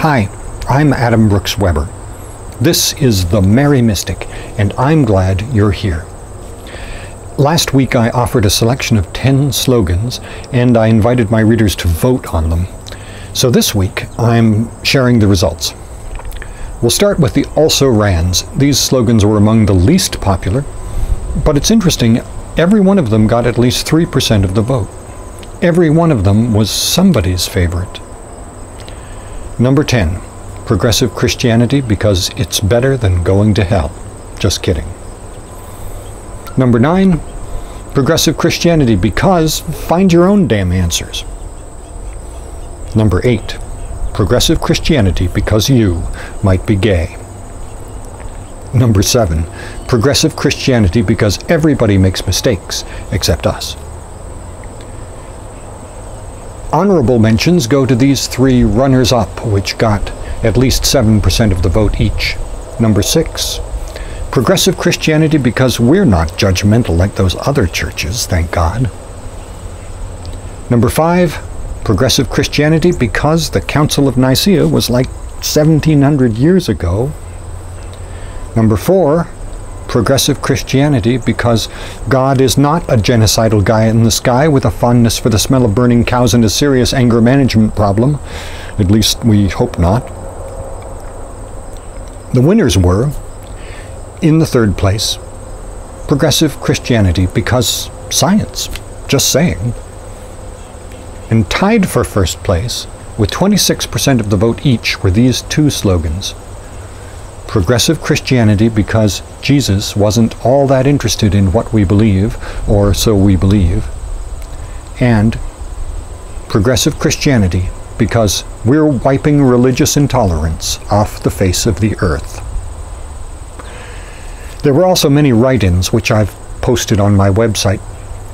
Hi, I'm Adam Brooks Weber. This is The Merry Mystic, and I'm glad you're here. Last week I offered a selection of 10 slogans, and I invited my readers to vote on them. So this week I'm sharing the results. We'll start with the also-rans. These slogans were among the least popular, but it's interesting, every one of them got at least 3% of the vote. Every one of them was somebody's favorite. Number 10, progressive Christianity because it's better than going to hell. Just kidding. Number 9, progressive Christianity because find your own damn answers. Number 8, progressive Christianity because you might be gay. Number 7, progressive Christianity because everybody makes mistakes except us. Honorable mentions go to these 3 runners-up, which got at least 7% of the vote each. Number 6, progressive Christianity because we're not judgmental like those other churches, thank God. Number 5, progressive Christianity because the Council of Nicaea was like 1700 years ago. Number 4, progressive Christianity because God is not a genocidal guy in the sky with a fondness for the smell of burning cows and a serious anger management problem. At least we hope not. The winners were, in the 3rd place, progressive Christianity because science. Just saying. And tied for 1st place, with 26% of the vote each, were these 2 slogans. Progressive Christianity because Jesus wasn't all that interested in what we believe, or so we believe. And progressive Christianity because we're wiping religious intolerance off the face of the earth. There were also many write-ins, which I've posted on my website.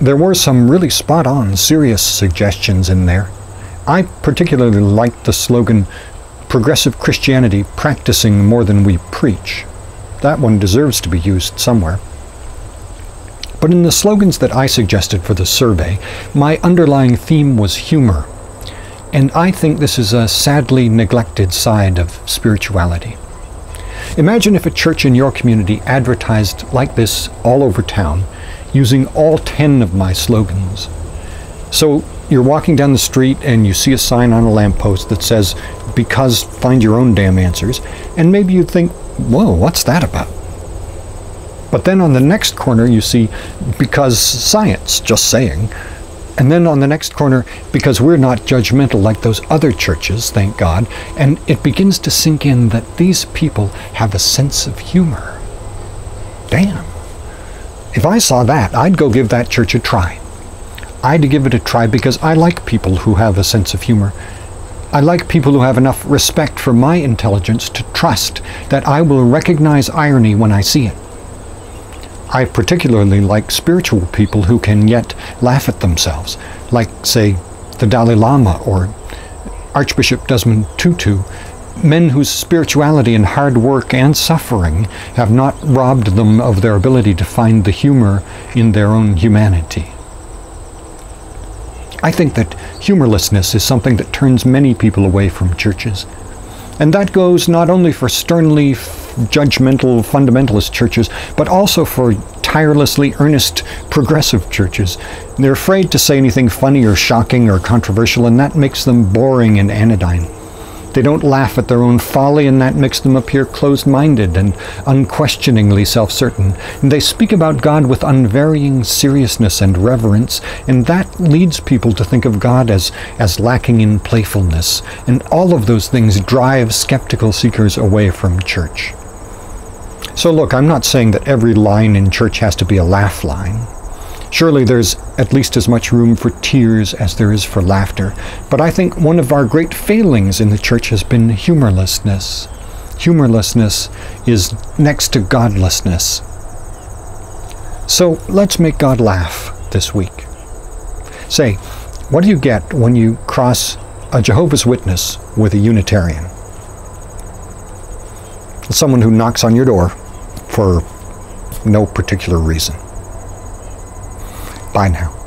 There were some really spot-on, serious suggestions in there. I particularly liked the slogan, progressive Christianity practicing more than we preach. That one deserves to be used somewhere. But in the slogans that I suggested for the survey, my underlying theme was humor. And I think this is a sadly neglected side of spirituality. Imagine if a church in your community advertised like this all over town, using all 10 of my slogans. So you're walking down the street and you see a sign on a lamppost that says, because find your own damn answers, and maybe you'd think, whoa, what's that about? But then on the next corner you see, because science, just saying. And then on the next corner, because we're not judgmental like those other churches, thank God. And it begins to sink in that these people have a sense of humor. Damn. If I saw that, I'd go give that church a try. I'd give it a try because I like people who have a sense of humor. I like people who have enough respect for my intelligence to trust that I will recognize irony when I see it. I particularly like spiritual people who can yet laugh at themselves, like, say, the Dalai Lama or Archbishop Desmond Tutu, men whose spirituality and hard work and suffering have not robbed them of their ability to find the humor in their own humanity. I think that humorlessness is something that turns many people away from churches. And that goes not only for sternly judgmental fundamentalist churches, but also for tirelessly earnest progressive churches. They're afraid to say anything funny or shocking or controversial, and that makes them boring and anodyne. They don't laugh at their own folly, and that makes them appear closed-minded and unquestioningly self-certain. And they speak about God with unvarying seriousness and reverence, and that leads people to think of God as lacking in playfulness. And all of those things drive skeptical seekers away from church. So look, I'm not saying that every line in church has to be a laugh line. Surely there's at least as much room for tears as there is for laughter. But I think one of our great failings in the church has been humorlessness. Humorlessness is next to godlessness. So let's make God laugh this week. Say, what do you get when you cross a Jehovah's Witness with a Unitarian? Someone who knocks on your door for no particular reason. Bye now.